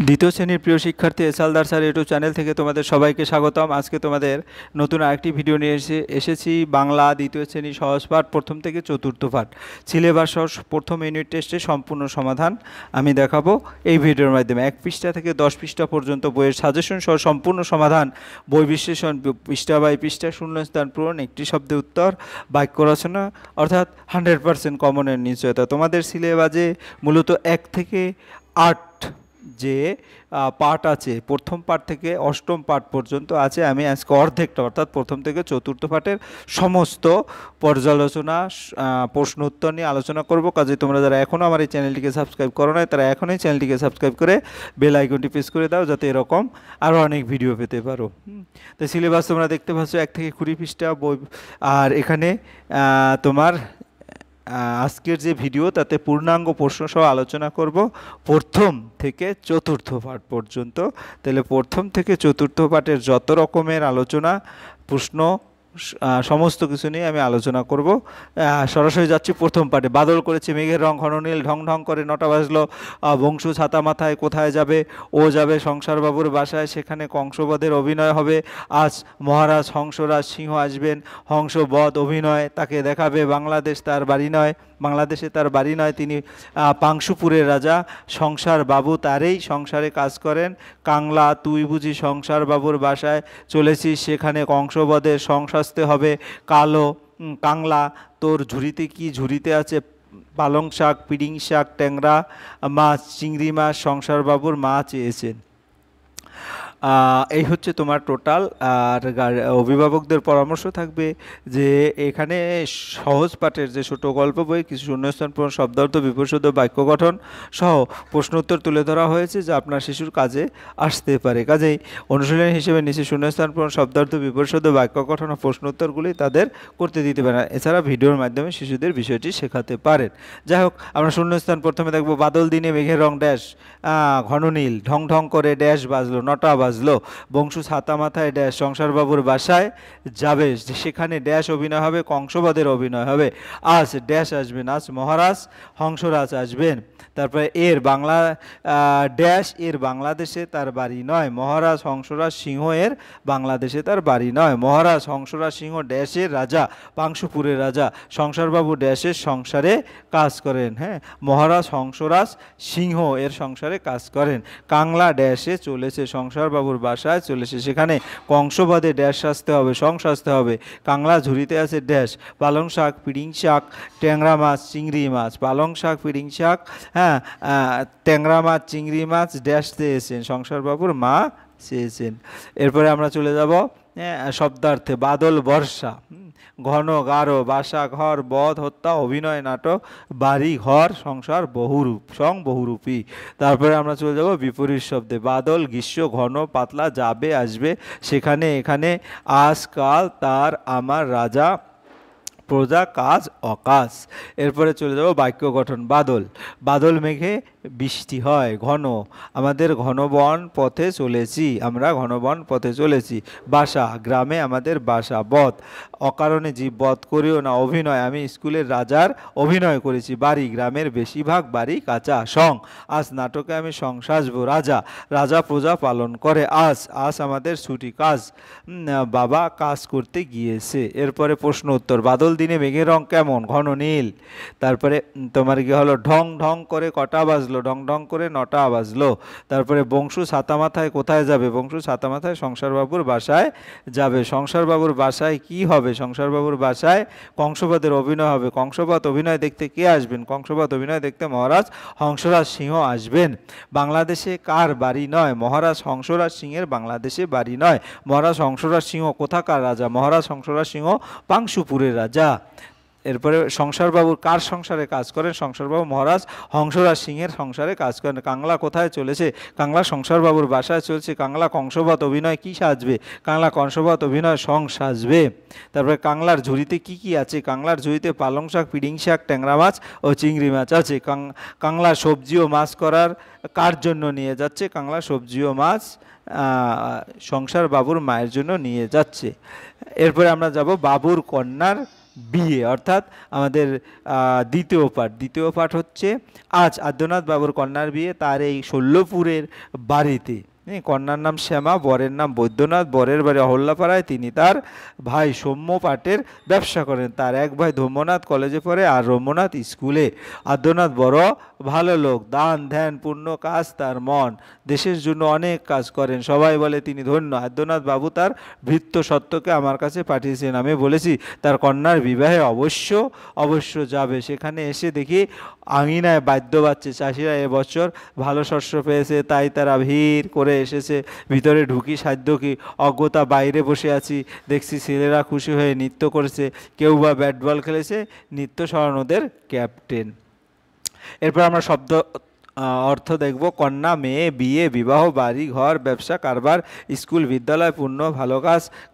দ্বিতীয় শ্রেণীর প্রিয় শিক্ষার্থী এসালদার স্যার ইউটিউব চ্যানেল থেকে তোমাদের সবাইকে স্বাগতম। আজকে তোমাদের নতুন আরেকটি ভিডিও নিয়ে এসেছি। বাংলা দ্বিতীয় শ্রেণী সহজ পাঠ প্রথম থেকে চতুর্থ পাঠ সিলেবাস প্রথম ইউনিট টেস্টে সম্পূর্ণ সমাধান আমি দেখাবো এই ভিডিওর মাধ্যমে। 1 পৃষ্ঠা থেকে 10 পৃষ্ঠা পর্যন্ত বইয়ের সাজেশন সহ সম্পূর্ণ সমাধান, বই বিশ্লেষণ, পৃষ্ঠা বাই পৃষ্ঠা, শূন্যস্থান পূরণ, একটি শব্দে উত্তর, বাক্য রচনা, অর্থাৎ 100% কমনের নিশ্চয়তা। তোমাদের সিলেবাসে মূলত 1 থেকে 8 যে পাঠ আছে, প্রথম পাঠ থেকে অষ্টম পাঠ পর্যন্ত আছে। আমি আজকে অর্ধেকটা অর্থাৎ প্রথম থেকে চতুর্থ পাঠের সমস্ত পর্যালোচনা, প্রশ্ন উত্তর নিয়ে আলোচনা করব। কাজে তোমরা যারা এখনও আমার এই চ্যানেলটিকে সাবস্ক্রাইব করো নাই তারা এখনই চ্যানেলটিকে সাবস্ক্রাইব করে বেল আইকনটি প্রেস করে দাও, যাতে এরকম আরও অনেক ভিডিও পেতে পারো। তো সিলেবাস তোমরা দেখতে পাচ্ছ 1 থেকে 20 পৃষ্ঠা বই। আর এখানে তোমার আজকের যে ভিডিও তাতে পূর্ণাঙ্গ প্রশ্ন সহ আলোচনা করব প্রথম থেকে চতুর্থ পাঠ পর্যন্ত। তাহলে প্রথম থেকে চতুর্থ পাঠের যত রকমের আলোচনা, প্রশ্ন, সমস্ত কিছু নিয়ে আমি আলোচনা করব। সরাসরি যাচ্ছি প্রথম পাঠে। বাদল করেছে মেঘের রং ঘন নীল, ঢং ঢং করে 9টা বাজলো। বংশু ছাতা মাথায় কোথায় যাবে? ও যাবে সংসারবাবুর বাসায়, সেখানে কংসবধের অভিনয় হবে। আজ মহারাজ হংসরাজ সিংহ আসবেন, হংসবধ অভিনয় তাকে দেখাবে। বাংলাদেশে তার বাড়ি নয়, তিনি পাংশুপুরের রাজা। সংসার বাবু তারই সংসারে কাজ করেন। কাংলা, তুই বুঝি সংসার বাবুর বাসায় চলেছিস, সেখানে কংসবধের সংসাস্তে হবে। কালো, কাংলা, তোর ঝুড়িতে কি? ঝুড়িতে আছে পালং শাক, পিডিং শাক, ট্যাংরা মাছ, চিংড়ি মাছ। সংসারবাবুর মা চেয়েছেন। এই হচ্ছে তোমার টোটাল। আর অভিভাবকদের পরামর্শ থাকবে যে এখানে সহজ পাঠের যে ছোটো গল্প বই, কিছু শূন্যস্থান পূরণ, শব্দার্থ, বিপরীত বাক্য গঠন সহ প্রশ্ন উত্তর তুলে ধরা হয়েছে যা আপনার শিশুর কাজে আসতে পারে। কাজেই অনুশীলন হিসেবে নিচে শূন্যস্থান পূরণ, শব্দার্থ, বিপরীত বাক্য গঠন ও প্রশ্ন উত্তরগুলি তাদের করতে দিতে পারেন। এছাড়া ভিডিওর মাধ্যমে শিশুদের বিষয়টি শেখাতে পারেন। যাই হোক, আমরা শূন্যস্থান প্রথমে দেখব। বাদল দিনে মেঘের রং ড্যাশ ঘন নীল, ঢং ঢং করে ড্যাশ বাজলো, 9টা বাজলো। বংশু ছাতা মাথায় ড্যাশ সংসারবাবুর বাসায় যাবে, সেখানে ড্যাশ অভিনয় হবে, কংসবধের অভিনয় হবে। আজ ড্যাশ আসবেন, আজ মহারাজ হংসরাজ আসবেন। তারপরে এর বাংলা ড্যাশ এর বাংলাদেশে তার বাড়ি নয়, মহারাজ হংসরাজ সিংহ এর বাংলাদেশে তার বাড়ি নয়। মহারাজ হংসরাজ সিংহ ড্যাশের রাজা, পাংশুপুরের রাজা। সংসারবাবু ড্যাশের সংসারে কাজ করেন। হ্যাঁ, মহারাজ হংসরাজ সিংহ এর সংসারে কাজ করেন। কাংলা ড্যাশে চলেছে, সংসারবাবুর বাসায় চলেছে, সেখানে কংসবধে ড্যাশ সাজতে হবে, সাজতে হবে। কাংলা ঝুড়িতে আছে ড্যাশ পালং শাক, পিডিং শাক, ট্যাংরা মাছ, চিংড়ি মাছ। পালং শাক, পিডিং শাক, হ্যাঁ, ট্যাংরা মাছ, চিংড়ি মাছ ড্যাশ চেয়েছেন, সংসারবাবুর মা চেয়েছেন। এরপরে আমরা চলে যাব শব্দার্থে। বাদল বর্ষা, ঘন গাঢ়, বাসা ঘর, বধ হত্যা, অভিনয় নাটক, বাড়ি ঘর, সংসার বহুরূপ, বহুরূপী। তারপরে আমরা চলে যাব বিপরীত শব্দে। বাদল গ্রীষ্ম, ঘন পাতলা, যাবে আসবে, সেখানে এখানে, আজকাল, তার আমার, রাজা প্রজা, কাজ অকাজ। এরপরে চলে যাব বাক্য গঠন। বাদল মেঘে বৃষ্টি হয়, ঘন, আমাদের ঘন বন পথে চলেছি, আমরা ঘন বন পথে চলেছি। বাসা, গ্রামে আমাদের বাসা। বধ, অকারণে জীব বধ করিও না। অভিনয়, আমি স্কুলের রাজার অভিনয় করেছি। বাড়ি, গ্রামের বেশিরভাগ বাড়ি কাঁচা। আজ নাটকে আমি সাজবো। রাজা প্রজা পালন করে। আজ আমাদের ছুটি। কাজ, বাবা কাজ করতে গিয়েছে। এরপরে প্রশ্ন উত্তর। বাদল দিনে মেঘের রং কেমন? ঘন নীল। তারপরে তোমার কি হলো? ঢং ঢং করে কটা বাজলো? ঢং ঢং করে 9টা বাজলো। তারপরে বংশু ছাতা মাথায় কোথায় যাবে? বংশু ছাতা মাথায় সংসারবাবুর বাসায় যাবে। সংসারবাবুর বাসায় কি হবে? সংসারবাবুর বাসায় কংসবধের অভিনয় হবে। কংসবধ অভিনয় দেখতে কে আসবেন? কংসবধ অভিনয় দেখতে মহারাজ হংসরাজ সিংহ আসবেন। বাংলাদেশে কার বাড়ি নয়? মহারাজ হংসরাজ সিংহের বাংলাদেশে বাড়ি নয়। মহারাজ হংসরাজ সিংহ কোথাকার রাজা? মহারাজ হংসরাজ সিংহ পাংশুপুরের রাজা। এরপরে সংসারবাবুর কার সংসারে কাজ করেন? সংসারবাবু মহারাজ হংসরাজ সিংহের সংসারে কাজ করেন। কাংলা কোথায় চলেছে? কাংলা সংসারবাবুর বাসায় চলছে। কাংলা কংসবধ অভিনয় কি সাজবে? কাংলা কংসবধ অভিনয় সাজবে। তারপরে কাংলার ঝুড়িতে কি কি আছে? কাংলার ঝুড়িতে পালং শাক, পিডিং শাক, ট্যাংরা মাছ ও চিংড়ি মাছ আছে। কাংলা সবজি ও মাছ করার কার জন্য নিয়ে যাচ্ছে? কাংলা সবজি ও মাছ সংসার বাবুর মায়ের জন্য নিয়ে যাচ্ছে। এরপরে আমরা যাব বাবুর কন্যার বিয়ে, অর্থাৎ আমাদের দ্বিতীয় পাঠ হচ্ছে আজ আদ্যনাথ বাবুর কন্যার বিয়ে তার এই শল্যপুরের বাড়িতে। কন্যার নাম শ্যামা, বরের নাম বৈদ্যনাথ, বরের বাড়ি অহল্যাপাড়ায়। তিনি তার ভাই সৌম্য পাটের ব্যবসা করেন। তার এক ভাই ধৌম্যনাথ কলেজে পড়ে আর রম্যনাথ স্কুলে। আদ্যনাথ বড় ভালো লোক, দান ধ্যান পুণ্য কাজ তার মন, দেশের জন্য অনেক কাজ করেন, সবাই বলে তিনি ধন্য। আদ্যনাথ বাবু তার ভৃত্য সত্যকে আমার কাছে পাঠিয়েছেন। আমি বলেছি তার কন্যার বিবাহে অবশ্য যাবে। সেখানে এসে দেখি আঙিনায় বাদ্য বাজছে। চাষিরা এবছর ভালো শস্য পেয়েছে, তাই তারা ভিড় করে এসেছে। ভিতরে ঢুকি সাধ্য কি অজ্ঞতা, বাইরে বসে আছি, দেখছি ছেলেরা খুশি হয়ে নৃত্য করেছে, কেউ বা ব্যাট বল খেলেছে, নৃত্য সরানোদের ক্যাপ্টেন। এরপর আমরা শব্দ অর্থ দেখব। কন্যা, মেয়ে, বিয়ে, বিবাহ, বাড়ি ঘর, ব্যবসা কারবার, স্কুল বিদ্যালয়, পুণ্য ভালো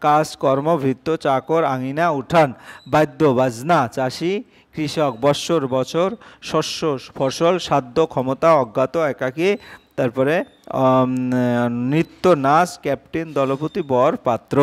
কাজ কর্ম, ভৃত্য চাকর, আঙিনা উঠান, বাদ্য বাজনা, চাষি কৃষক, বছর শস্য ফসল, সাধ্য ক্ষমতা, অজ্ঞাত একাকী, তারপরে নৃত্য নাচ, ক্যাপ্টেন দলপতি, বর পাত্র।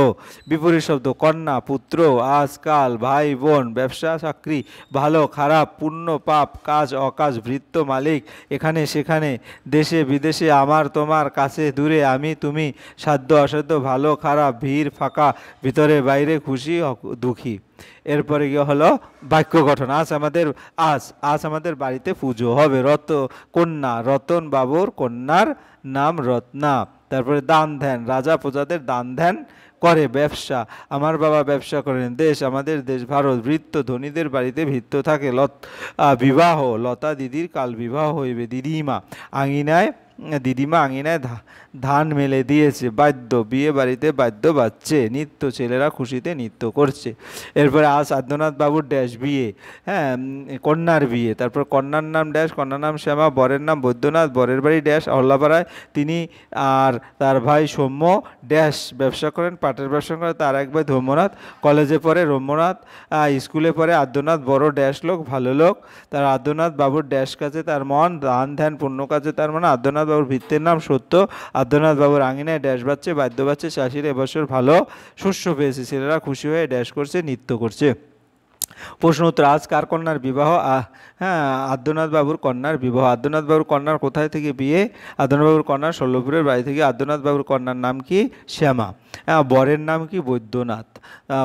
বিপরীত শব্দ কন্যা, পুত্র, আজকাল, ভাই বোন, ব্যবসা চাকরি, ভালো খারাপ, পুণ্য পাপ, কাজ অকাজ, ভৃত্য মালিক, এখানে সেখানে, দেশে বিদেশে, আমার তোমার, কাছে দূরে, আমি তুমি, সাধ্য অসাধ্য, ভালো খারাপ, ভিড় ফাঁকা, ভিতরে বাইরে, খুশি দুঃখী। এরপরে গিয়ে হলো বাক্য গঠন। আজ আমাদের বাড়িতে পুজো হবে। কন্যা, রতন বাবুর কন্যার নাম রত্না। তারপরে দান ধ্যান, রাজা প্রজাদের দান ধ্যান করে। ব্যবসা, আমার বাবা ব্যবসা করেন। দেশ, আমাদের দেশ ভারত। ভৃত্য, ধনীদের বাড়িতে ভৃত্য থাকে। বিবাহ, লতা দিদির কাল বিবাহ হইবে। দিদিমা আঙিনায় ধান মেলে দিয়েছে। বাদ্য, বিয়ে বাড়িতে বাদ্য বাজছে। নৃত্য, ছেলেরা খুশিতে নৃত্য করছে। এরপরে আজ আদ্যনাথ বাবুর ড্যাশ বিয়ে, কন্যার বিয়ে। তারপর কন্যার নাম ড্যাশ, কন্যার নাম শ্যামা, বরের নাম বৈদ্যনাথ, বরের বাড়ি ড্যাশ অহল্যাপাড়ায়। তিনি আর তার ভাই সৌম্য ড্যাশ ব্যবসা করেন, পাটের ব্যবসা করেন। তার এক ভাই ধৌম্যনাথ কলেজে পড়ে, রম্যনাথ স্কুলে পড়ে। আদ্যনাথ বড় ড্যাশ লোক, ভালো লোক। তার আদ্যনাথ বাবুর ড্যাশ কাজে তার মন, দান ধ্যান পুণ্য কাজে তার মন। আদ্যনাথ বাবুর ভৃত্যের নাম সত্য। আদ্যনাথ বাবুর আঙিনায় ড্যাশ বাজছে, বাদ্য বাজছে। চাষিরা এবছর ভালো শস্য পেয়েছে, ছেলেরা খুশি হয়ে ড্যাশ করছে, নৃত্য করছে। প্রশ্ন উত্তর। আজ কার কন্যার বিবাহ? আদ্যনাথ বাবুর কন্যার বিবাহ। আদ্যনাথ বাবুর কন্যার কোথায় থেকে বিয়ে? আদ্যনাথ বাবুর কন্যার শল্যপুরের বাড়ি থেকে। আদ্যনাথ বাবুর কন্যার নাম কি? শ্যামা। বরের নাম কি? বৈদ্যনাথ।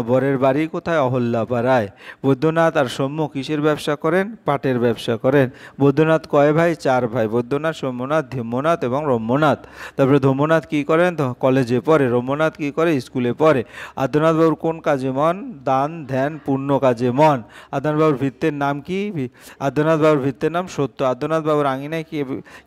বরের বাড়ি কোথায়? অহল্যাপাড়ায়। বৈদ্যনাথ আর সৌম্য কিসের ব্যবসা করেন? পাটের ব্যবসা করেন। বৈদ্যনাথ কয় ভাই? 4 ভাই। বৈদ্যনাথ, সৌম্যনাথ, ধৌম্যনাথ এবং রম্যনাথ। তারপরে ধৌম্যনাথ কি করেন? কলেজে পড়ে। রম্যনাথ কি করে? স্কুলে পড়ে। আদ্যনাথ বাবুর কোন কাজে মন? দান ধ্যান পুণ্য কাজে মন। আদ্যনাথ বাবুর ভৃত্যের নাম কি? আদ্যনাথ বাবুর ভৃত্যের নাম সত্য। আদ্যনাথ বাবুর আঙিনায়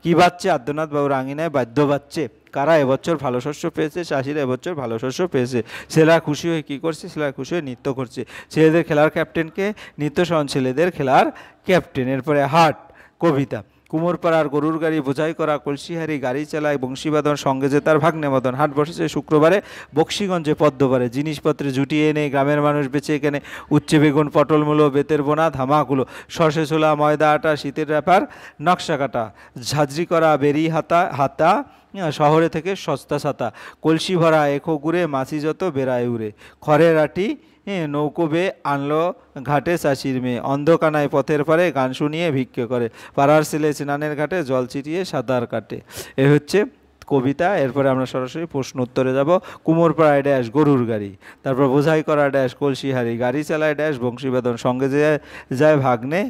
কি বাজছে? আদ্যনাথ বাবুর আঙিনায় বাদ্য বাজছে। কারা এবছর ভালো শস্য পেয়েছে? চাষিরা এবছর ভালো শস্য পেয়েছে। ছেলেরা খুশি হয়ে কী করছে? ছেলেরা খুশি হয়ে নৃত্য করছে। ছেলেদের খেলার ক্যাপ্টেনকে? নৃত্য সহন ছেলেদের খেলার ক্যাপ্টেন। এরপরে হাট কবিতা। কুমোরপাড়ার গরুর গাড়ি বোঝাই করা কলসিহারি গাড়ি চালায় বংশীবাদন, সঙ্গে যে তার ভাগ্নে মদন। হাট বসেছে শুক্রবারে বক্সিগঞ্জে পদ্মবারে। জিনিসপত্রে জুটিয়ে এনে গ্রামের মানুষ বেচে এখানে উচ্ছে বেগুন, পটল মূলো, বেতের বোনা, ধামাকুলো, সর্ষে ছোলা, ময়দা আটা, শীতের ব্যাপার, নকশা কাটা, ঝাঁঝরি করা বেরি হাতা, শহরে থেকে সস্তা ছাতা, কলসি ভরা এখো গুড়ে, মাছি যত বেড়ায় উড়ে, খড়ের আটি নৌকো বেয়ে আনলো ঘাটে চাষির মেয়ে, অন্ধকানায় পথের পারে গান শুনিয়ে ভিক্ষে করে, পাড়ার ছেলে স্নানের ঘাটে জল ছিটিয়ে সাঁতার কাটে। এ হচ্ছে কবিতা। এরপরে আমরা সরাসরি প্রশ্ন উত্তরে যাব। কুমোরপাড়ায় ড্যাশ গরুর গাড়ি, তারপর বোঝাই করা ড্যাশ কলসিহারি, গাড়ি চালায় ড্যাশ বংশীবাদন, সঙ্গে যায় ভাগ্নে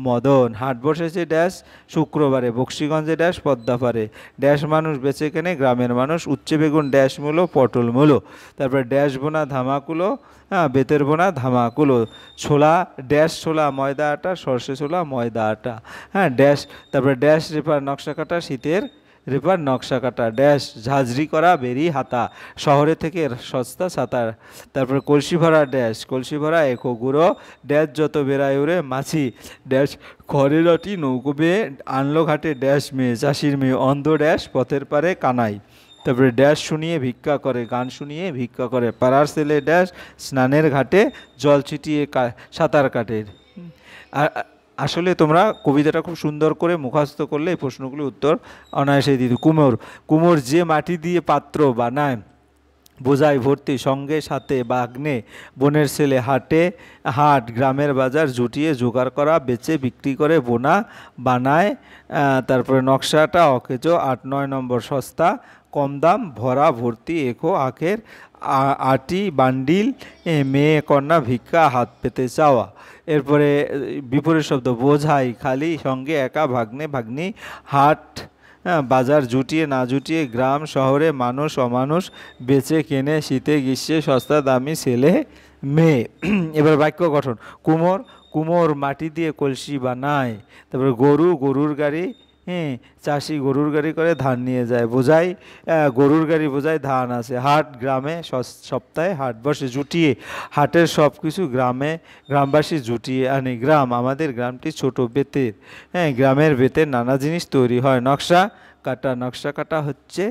মদন। হাট বসেছে ড্যাশ শুক্রবারে বক্সিগঞ্জে ড্যাশ পদ্মাপারে, ড্যাশ মানুষ বেচে কেনে গ্রামের মানুষ, উচ্ছে বেগুন ড্যাশ মূলো পটল মূলো, তারপরে ড্যাশ বোনা ধামাকুলো, বেতের বোনা ধামাকুলো, ছোলা ড্যাশ ছোলা ময়দা আটা, সর্ষে ছোলা ময়দা আটা, ড্যাশ, তারপরে ড্যাশ রেপার নকশা কাটা শীতের রেপার নকশা কাটা, ড্যাশ ঝাঁঝরি করা বেরি হাতা, শহরে থেকে সস্তা ছাতা, তারপরে কলসি ভরা ড্যাশ কলসি ভরা এখো গুঁড়ো, ড্যাশ যত বেড়ায় উড়ে মাছি, ড্যাশ খড়ের আটি নৌকো বেয়ে আনলো ঘাটে ড্যাশ মেয়ে চাষির মেয়ে, অন্ধ ড্যাশ পথের পারে কানাই, তারপরে ড্যাশ শুনিয়ে ভিক্ষা করে, গান শুনিয়ে ভিক্ষা করে, পাড়ার ছেলে ড্যাশ স্নানের ঘাটে জল ছিটিয়ে সাঁতার কাটে। আসলে তোমরা কবিতাটা খুব সুন্দর করে মুখস্থ করলে এই প্রশ্নগুলির উত্তর অনায়াসেই দিত। কুমোর যে মাটি দিয়ে পাত্র বানায় বোঝাই ভর্তি সঙ্গে সাথে বাগ্নে বোনের ছেলে হাটে হাট গ্রামের বাজার জুটিয়ে জোগাড় করা বেচে বিক্রি করে বোনা বানায়। তারপরে নকশাটা অকেজো ৮-৯ নম্বর সস্তা কম দাম ভরা ভর্তি এখো আখের আটি বান্ডিল মেয়ে কন্যা ভিক্ষা হাত পেতে চাওয়া। এরপরে বিপরীত শব্দ বোঝাই খালি সঙ্গে একা ভাগ্নে ভাগ্নি হাট বাজার জুটিয়ে না জুটিয়ে গ্রাম শহরে মানুষ অমানুষ বেচে কেনে শীতে গ্রীষ্মে সস্তা দামি ছেলে মেয়ে। এবার বাক্য গঠন কুমোর কুমোর মাটি দিয়ে কলসি বানায়। তারপরে গরু গরুর গাড়ি চাষি গরুর গাড়ি করে ধান নিয়ে যায় বোঝাই গরুর গাড়ি বোঝায় ধান আছে। হাট গ্রামে সপ্তাহে হাট বসে জুটিয়ে হাটের সব কিছু গ্রামবাসী জুটিয়ে আনে। গ্রাম আমাদের গ্রামটি ছোট বেতের গ্রামের বেতের নানা জিনিস তৈরি হয়। নকশা কাটা নকশা কাটা হচ্ছে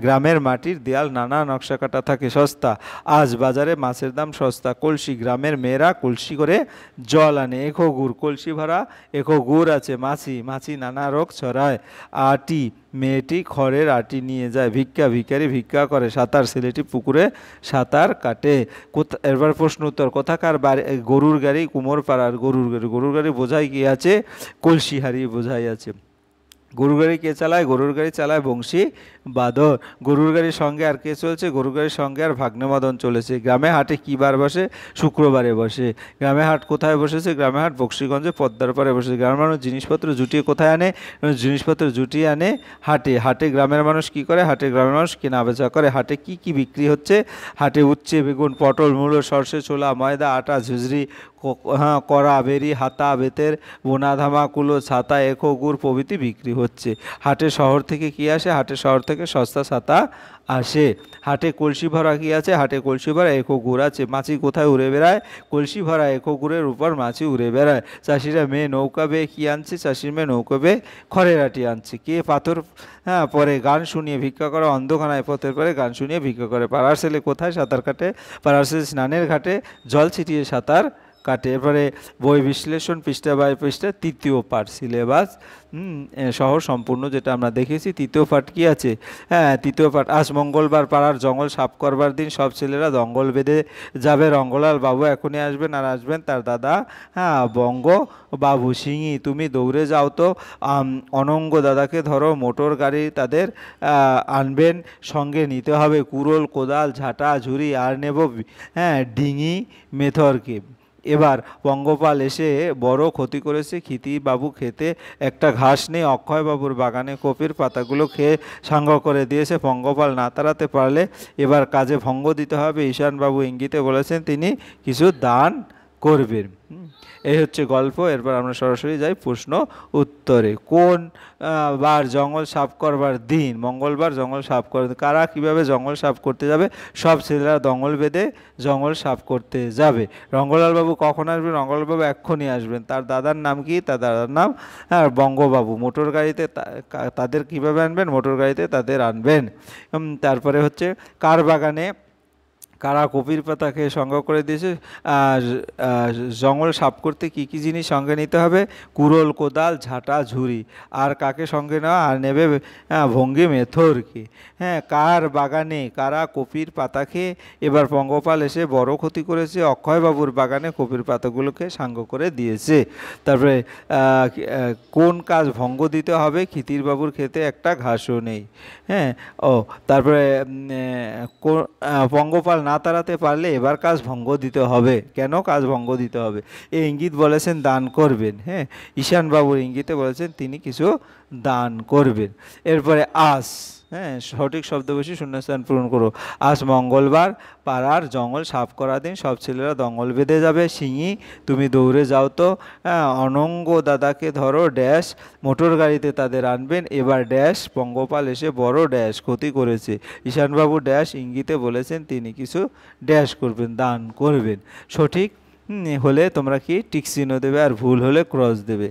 গ্রামের মাটির দেয়াল নানা নকশা কাটা থাকে। সস্তা আজ বাজারে মাছের দাম সস্তা। কলসি গ্রামের মেয়েরা কলসি করে জল আনে। এখো গুড় কলসি ভরা এখো গুড় আছে। মাছি মাছি নানা রোগ ছড়ায়। আটি মেয়েটি খড়ের আটি নিয়ে যায়। ভিক্ষা ভিখারি ভিক্ষা করে। সাঁতার ছেলেটি পুকুরে সাঁতার কাটে। এবার প্রশ্ন উত্তর কোথাকার বাড়ি গরুর গাড়ি কুমোর পাড়ার গরুর গাড়ি বোঝাই কি আছে কলসি হারিয়ে বোঝাই আছে। গরুর গাড়ি কে চালায় গরুর গাড়ি চালায় বংশী বাদর। গরুর গাড়ির সঙ্গে আর কে চলছে গরুর গাড়ির সঙ্গে আর ভাগ্নে মদন চলেছে। গ্রামে হাটে কী বার বসে শুক্রবারে বসে। গ্রামে হাট কোথায় বসেছে গ্রামে হাট বক্সিগঞ্জে পদ্মার পাড়ে বসেছে। গ্রামের মানুষ জিনিসপত্র জুটিয়ে কোথায় আনে জিনিসপত্র জুটিয়ে আনে হাটে। হাটে গ্রামের মানুষ কি করে হাটে গ্রামের মানুষ কেনা বেচা করে। হাটে কি কি বিক্রি হচ্ছে হাটে উচ্ছে বেগুন পটল মূলো সর্ষে ছোলা ময়দা আটা ঝুঝরি কড়া বেরি হাতা বেতের বোনা ধামা কুলো ছাতা এখো গুড় প্রভৃতি বিক্রি হচ্ছে। হাটে শহর থেকে কি আসে হাটে শহর থেকে সস্তা ছাতা আসে। হাটে কলসি ভরা কি আছে হাটে কলসি ভরা এখো গুড় আছে। মাছি কোথায় উড়ে বেড়ায় কলসি ভরা এখো গুড়ের উপর মাছি উড়ে বেড়ায়। চাষিরা মেয়ে নৌকা বেয়ে কী আনছে চাষির মেয়ে নৌকা বেয়ে খড়ের আটি আনছে। কে পাথর পরে গান শুনিয়ে ভিক্ষা করে অন্ধখানায় পথের পরে গান শুনিয়ে ভিক্ষা করে। পাড়ার ছেলে কোথায় সাঁতার কাটে পাড়ার ছেলে স্নানের ঘাটে জল ছিটিয়ে সাঁতার কাটে। এরপরে বই বিশ্লেষণ পৃষ্ঠা বাই পৃষ্ঠা তৃতীয় পাঠ সিলেবাস সহ সম্পূর্ণ যেটা আমরা দেখেছি। তৃতীয় পাঠ কি আছে তৃতীয় পাঠ আজ মঙ্গলবার পাড়ার জঙ্গল সাফ করবার দিন সব ছেলেরা জঙ্গল বেঁধে যাবে। রঙ্গলাল বাবু এখনই আসবেন আর আসবেন তার দাদা বঙ্গ বাবু। সিঙি তুমি দৌড়ে যাও তো অনঙ্গ দাদাকে ধরো মোটর গাড়ি তাদের আনবেন সঙ্গে নিতে হবে কুড়োল কোদাল ঝাঁটা ঝুড়ি আর নেব ডিঙি মেথরকে। এবার পঙ্গপাল এসে বড় ক্ষতি করেছে ক্ষিতিবাবু খেতে একটা ঘাস নেই। অক্ষয়বাবুর বাগানে কপির পাতাগুলো খেয়ে সাঙ্গ করে দিয়েছে। পঙ্গপাল না তাড়াতে পারলে এবার কাজে ভঙ্গ দিতে হবে। ঈশানবাবু ইঙ্গিতে বলেছেন তিনি কিছু দান করবেন। এই হচ্ছে গল্প। এরপর আমরা সরাসরি যাই প্রশ্ন উত্তরে। কোন বার জঙ্গল সাফ করবার দিন মঙ্গলবার জঙ্গল সাফ করে। কারা কীভাবে জঙ্গল সাফ করতে যাবে সব ছেলেরা দঙ্গল বেঁধে জঙ্গল সাফ করতে যাবে। রঙ্গলালবাবু কখন আসবেন রঙ্গলালবাবু এক্ষুনি আসবেন। তার দাদার নাম কি তার দাদার নাম বঙ্গবাবু। মোটর গাড়িতে তাদের কীভাবে আনবেন মোটর গাড়িতে তাদের আনবেন। তারপরে হচ্ছে কার বাগানে কারা কপির পাতা খেয়ে সংগ্রহ করে দিয়েছে। জঙ্গল সাফ করতে কী কী জিনিস সঙ্গে নিতে হবে কুড়োল কোদাল ঝাঁটা ঝুড়ি। আর কাকে সঙ্গে নেওয়া আর নেবে ভঙ্গি মেথরকে। কার বাগানে কারা কপির পাতা খেয়ে। এবার পঙ্গপাল এসে বড় ক্ষতি করেছে। অক্ষয়বাবুর বাগানে কপির পাতাগুলোকে সাঙ্গ করে দিয়েছে। তারপরে কোন কাজ ভঙ্গ দিতে হবে ক্ষিতিরবাবুর খেতে একটা ঘাসও নেই। তারপরে পঙ্গপাল না তাড়াতে পারলে এবার কাজ ভঙ্গ দিতে হবে। কেন কাজ ভঙ্গ দিতে হবে এই ইঙ্গিত বলেছেন দান করবেন। ঈশানবাবুর ইঙ্গিতে বলেছেন তিনি কিছু দান করবেন। এরপরে আজ সঠিক শব্দ বেশি শূন্যস্থান পূরণ করো। আজ মঙ্গলবার পাড়ার জঙ্গল সাফ করা দিন সব ছেলেরা দঙ্গল বেঁধে যাবে। সিঙি তুমি দৌড়ে যাও তো অনঙ্গ দাদাকে ধরো ড্যাশ মোটর গাড়িতে তাদের আনবেন। এবার ড্যাশ পঙ্গপাল এসে বড় ড্যাশ ক্ষতি করেছে। ঈশানবাবু ড্যাশ ইঙ্গিতে বলেছেন তিনি কিছু ড্যাশ করবেন দান করবেন। সঠিক হলে তোমরা কি টিক চিহ্ন দেবে আর ভুল হলে ক্রস দেবে।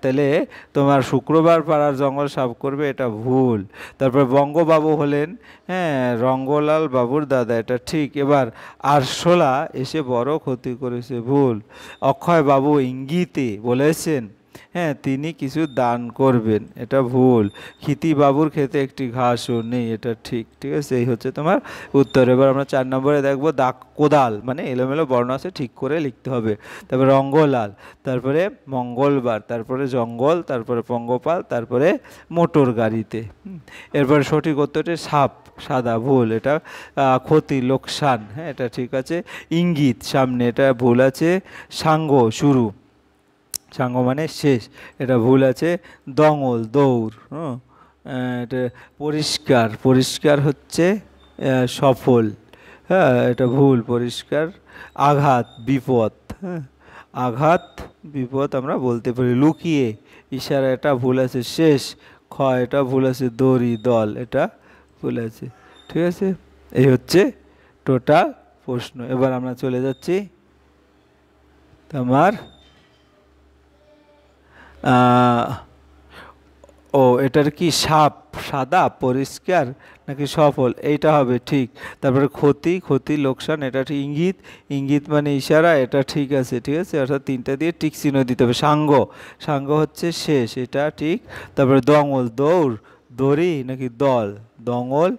তাহলে তোমার শুক্রবার পাড়ার জঙ্গল সাফ করবে এটা ভুল। তারপর বঙ্গবাবু হলেন রঙ্গলাল বাবুর দাদা এটা ঠিক। এবার আরশোলা এসে বড় ক্ষতি করেছে ভুল। অক্ষয় বাবু ইঙ্গিতে বলেছেন হ্যাঁ, তিনি কিছু দান করবেন, এটা ভুল। ক্ষিতিবাবুর ক্ষেতে একটি ঘাসও নেই, এটা ঠিক। ঠিক আছে, এই হচ্ছে তোমার উত্তর। এবার আমরা 4 নম্বরে দেখবো দাগ কোদাল, মানে এলোমেলো বর্ণ আছে, ঠিক করে লিখতে হবে। তারপরে রঙ্গলাল, তারপরে মঙ্গলবার, তারপরে জঙ্গল, তারপরে পঙ্গপাল, তারপরে মোটর গাড়িতে। এরপরে সঠিক উত্তরটি সাপ, সাদা, ভুল। এটা ক্ষতি, লোকসান, হ্যাঁ এটা ঠিক আছে। ইঙ্গিত, সামনে, এটা ভুল আছে। সাঙ্গ, শুরু, সাঙ্গ মানে শেষ, এটা ভুল আছে। দঙল, দৌড়, এটা পরিষ্কার, পরিষ্কার হচ্ছে সফল, হ্যাঁ এটা ভুল, পরিষ্কার। আঘাত, বিপদ, হ্যাঁ আঘাত বিপদ আমরা বলতে পারি। লুকিয়ে, ইশারা, এটা ভুল আছে। শেষ, ক্ষয়, এটা ভুল আছে। দড়ি, দল, এটা ভুল আছে। ঠিক আছে, এই হচ্ছে টোটাল প্রশ্ন। এবার আমরা চলে যাচ্ছি তোমার এটার কি সাপ, সাদা, পরিষ্কার নাকি সফল, এইটা হবে ঠিক। তারপরে ক্ষতি, ক্ষতি, লোকসান, এটা ঠিক। ইঙ্গিত, ইঙ্গিত মানে ইশারা, এটা ঠিক আছে। ঠিক আছে, অর্থাৎ 3টা দিয়ে টিক চিহ্ন দিতে হবে। সাঙ্গ, সাঙ্গ হচ্ছে শেষ, এটা ঠিক। তারপরে দঙল, দৌড়, দড়ি নাকি দল, দঙল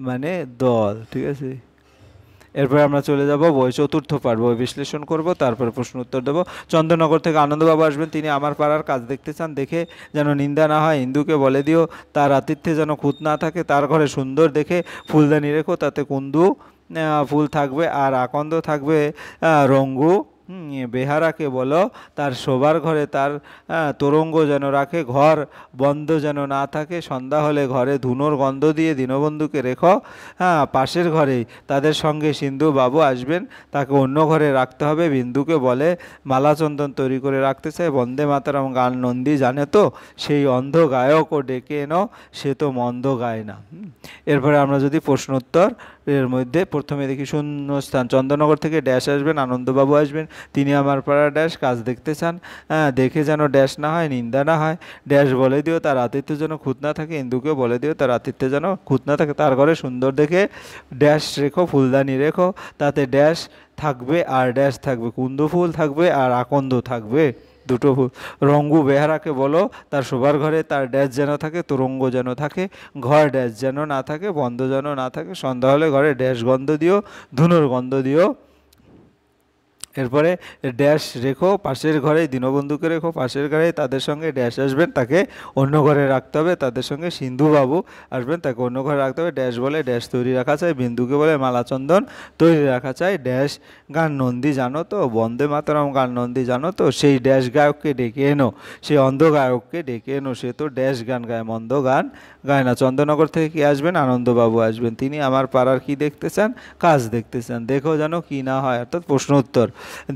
মানে দল। ঠিক আছে, এরপরে আমরা চলে যাব বই, চতুর্থ পাঠ, বই বিশ্লেষণ করব, তারপরে প্রশ্ন উত্তর দেবো। চন্দননগর থেকে আনন্দবাবু আসবেন, তিনি আমার পাড়ার কাজ দেখতে চান, দেখে যেন নিন্দা না হয়। হিন্দুকে বলে দিও তার আতিথ্যে যেন খুঁত না থাকে। তার ঘরে সুন্দর দেখে ফুলদানি রেখো, তাতে কুন্দু ফুল থাকবে আর আকন্দ থাকবে রঙ্গু। বেহারাকে বলো তার শোবার ঘরে তার তোরঙ্গ যেন রাখে, ঘর বন্ধ যেন না থাকে। সন্ধ্যা হলে ঘরে ধুনোর গন্ধ দিয়ে দীনবন্ধুকে রেখো। পাশের ঘরেই তাদের সঙ্গে সিন্ধু বাবু আসবেন, তাকে অন্য ঘরে রাখতে হবে। বিন্দুকে বলে মালাচন্দন তৈরি করে রাখতে চায়। বন্দে মাতরম গান নন্দী জানে তো, সেই অন্ধ গায়কও ডেকে এনো, সে তো মন্দ গায় না। এরপরে আমরা যদি প্রশ্নোত্তর এর মধ্যে প্রথমে দেখি শূন্যস্থান। চন্দননগর থেকে ড্যাশ আসবেন, আনন্দবাবু আসবেন, তিনি আমার পাড়া ড্যাশ কাজ দেখতে চান, দেখে যেন ড্যাশ না হয়, নিন্দা না হয়। ড্যাশ বলে দিও তার আতিথ্য যেন খুঁত না থাকে। ইন্দুকে বলে দিও তার আতিথ্য যেন খুঁত না থাকে। তার ঘরে সুন্দর দেখে ড্যাশ রেখো, ফুলদানি রেখো, তাতে ড্যাশ থাকবে আর ড্যাশ থাকবে, কুন্দ ফুল থাকবে আর আকন্দ থাকবে, দুটো ফুল। রঙ্গু বেহারাকে বলো তার শোবার ঘরে তার ড্যাশ যেন থাকে, তোরঙ্গ যেন থাকে, ঘর ড্যাশ যেন না থাকে, বন্ধ যেন না থাকে। সন্ধ্যা হলে ঘরে ড্যাশ গন্ধ দিও, ধুনোর গন্ধ দিও। এরপরে ড্যাশ রেখো পাশের ঘরে, দীনবন্ধুকে রেখো পাশের ঘরে, তাদের সঙ্গে ড্যাশ আসবেন, তাকে অন্য ঘরে রাখতে হবে। তাদের সঙ্গে সিন্ধুবাবু আসবেন, তাকে অন্য ঘরে রাখতে হবে। ড্যাশ বলে ড্যাশ তৈরি রাখা চাই, বিন্দুকে বলে মালাচন্দন তৈরি রাখা চাই। ড্যাশ গান নন্দী জানো তো, বন্দে মাতরম গান নন্দী জানো তো, সেই ড্যাশ গায়ককে ডেকে এনো, সেই অন্ধ গায়ককে ডেকে এনো, সে তো ড্যাশ গান গায়, মন্দ গান গায় না। চন্দননগর থেকে কি আসবেন? আনন্দবাবু আসবেন, তিনি আমার পাড়ার কি দেখতে চান? কাজ দেখতে চান, দেখো যেন কি না হয়, অর্থাৎ প্রশ্ন উত্তর,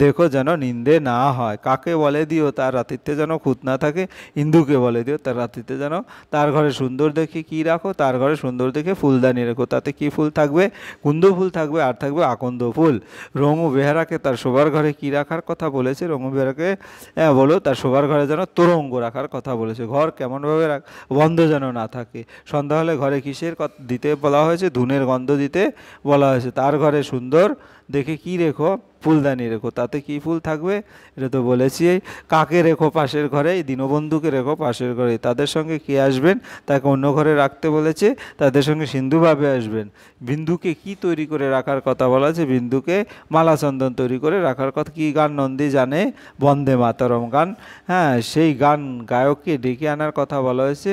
দেখো যেন নিন্দে না হয়। কাকে বলে দিও তার আতিথ্যে যেন খুঁত না থাকে। ইন্দুকে বলে দিও তার আতিথ্যে যেন, তার ঘরে সুন্দর দেখে কি রাখো? তার ঘরে সুন্দর দেখে ফুলদানি রেখো, তাতে কি ফুল থাকবে? কুন্দ ফুল থাকবে আর থাকবে আকন্দ ফুল। রঙু বেহারাকে তার শোবার ঘরে কি রাখার কথা বলেছে? রঙু বেহারাকে বলো তার শোবার ঘরে যেন তোরঙ্গ রাখার কথা বলেছে। ঘর কেমনভাবে বন্ধ যেন না থাকে। সন্ধ্যা হলে ঘরে কিসের দিতে বলা হয়েছে? ধুনের গন্ধ দিতে বলা হয়েছে। তার ঘরে সুন্দর দেখে কি রেখো? ফুলদানি রেখো, তাতে কি ফুল থাকবে? এটা তো বলেছি। কাকে রেখো পাশের ঘরে? দীনবন্ধুকে রেখো পাশের ঘরে। তাদের সঙ্গে কে আসবেন? তাকে অন্য ঘরে রাখতে বলেছে, তাদের সঙ্গে সিন্ধুভাবে আসবেন। বিন্দুকে কি তৈরি করে রাখার কথা বলা আছে? বিন্দুকে মালাচন্দন তৈরি করে রাখার কথা। কি গান নন্দী জানে? বন্দে মাতরম গান, সেই গান গায়ককে ডেকে আনার কথা বলা হয়েছে।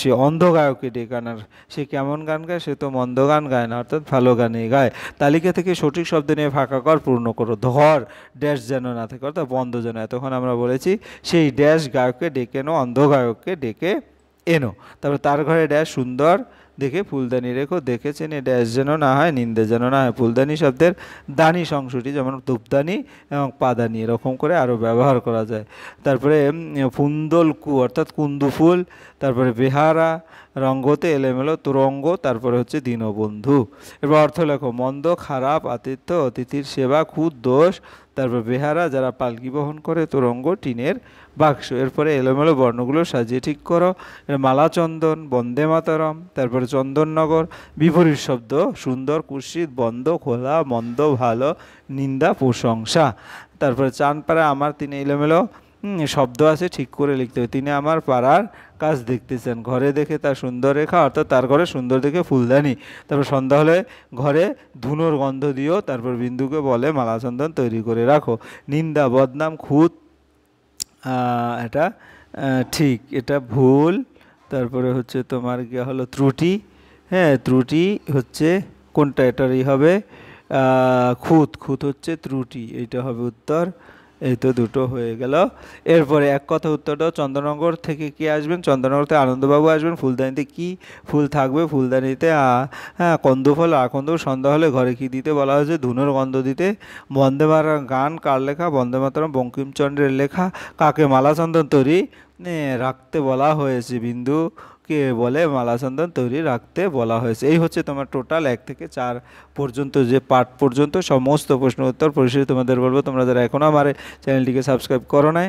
সে অন্ধ গায়ককে ডেকে আনার, সে কেমন গান গায়? সে তো মন্দ গান গায় না, অর্থাৎ ভালো গানই গায়। তালিকা থেকে সঠিক শব্দ নিয়ে ফাঁকা কর, পূর্ণ করো। ধর ড্যাশ যেন না থাকে, অর্থাৎ বন্ধ যেন। এতক্ষণ আমরা বলেছি সেই ড্যাশ গায়ককে ডেকে এনো, অন্ধ গায়ককে ডেকে এনো। তারপর তার ঘরে ড্যাশ সুন্দর দেখে ফুলদানি রেখো, দেখে চেনে ড্যাশ যেন না হয়, নিন্দে যেন না হয়। ফুলদানি শব্দের দানি সংশটি, যেমন ধূপদানি এবং পাদানি, এরকম করে আরও ব্যবহার করা যায়। তারপরে ফুন্দলকু অর্থাৎ কুন্দু ফুল, তারপরে বেহারা, রঙ্গতে এলোমেলো, তুরঙ্গ, তারপরে হচ্ছে দীনবন্ধু। এবার অর্থ লেখো। মন্দ, খারাপ, আতিথ্য, অতিথির সেবা, খুদ, দোষ। তারপর বেহারা যারা পালকি বহন করে, তুরঙ্গ টিনের বাক্স। এরপরে এলোমেলো বর্ণগুলো সাজিয়ে ঠিক করো। মালাচন্দন, বন্দে মাতরম, তারপরে চন্দননগর। বিপরীত শব্দ সুন্দর, কুৎসিত, বন্ধ, খোলা, মন্দ, ভালো, নিন্দা, প্রশংসা। তারপরে চানপাড়া আমার, তিনি এলোমেলো শব্দ আছে ঠিক করে লিখতে হবে। তিনি আমার পাড়ার কাজ দেখতেছেন, ঘরে দেখে তার সুন্দর রেখা, অর্থাৎ তার ঘরে সুন্দর দেখে ফুলদানি। তারপর সন্ধ্যা হলে ঘরে ধুনোর গন্ধ দিও। তারপর বিন্দুকে বলে মালাচন্দন তৈরি করে রাখো। নিন্দা, বদনাম, খুঁত, এটা ঠিক, এটা ভুল। তারপরে হচ্ছে তোমার গিয়ে হলো ত্রুটি। হ্যাঁ, ত্রুটি হচ্ছে কোনটা, এটারই হবে খুঁত। খুঁত হচ্ছে ত্রুটি, এইটা হবে উত্তর। এই তো দুটো হয়ে গেল। এরপরে এক কথা উত্তর দাও। চন্দননগর থেকে কে আসবেন? চন্দননগর থেকে আনন্দবাবু আসবেন। ফুলদানিতে কি ফুল থাকবে? ফুলদানিতে হ্যাঁ, কন্দফল, আকন্দ। সন্ধ্যা হলে ঘরে কি দিতে বলা হয়েছে? ধুনোর গন্ধ দিতে। বন্দে মাতরম গান কার লেখা? বন্দে মাতরম বঙ্কিমচন্দ্রের লেখা। কাকে মালাচন্দন তৈরি রাখতে বলা হয়েছে? বিন্দুকে বলে মালাচন্দন তৈরি রাখতে বলা হয়েছে। এই হচ্ছে তোমার টোটাল 1 থেকে 4 পর্যন্ত যে পার্ট পর্যন্ত সমস্ত প্রশ্ন উত্তর। পরিশেষে তোমাদের বলবো, তোমরা যারা এখনও আমার চ্যানেলটিকে সাবস্ক্রাইব করো নাই,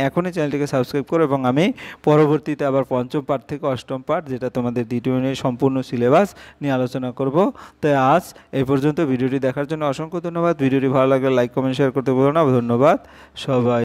এখনই চ্যানেলটিকে সাবস্ক্রাইব করো। এবং আমি পরবর্তীতে আবার পঞ্চম পার্ট থেকে অষ্টম পার্ট, যেটা তোমাদের দ্বিতীয় ইউনিটের সম্পূর্ণ সিলেবাস নিয়ে আলোচনা করব। তাই আজ এই পর্যন্ত। ভিডিওটি দেখার জন্য অসংখ্য ধন্যবাদ। ভিডিওটি ভালো লাগলে লাইক, কমেন্ট, শেয়ার করতে ভুলো না। ধন্যবাদ সবাই।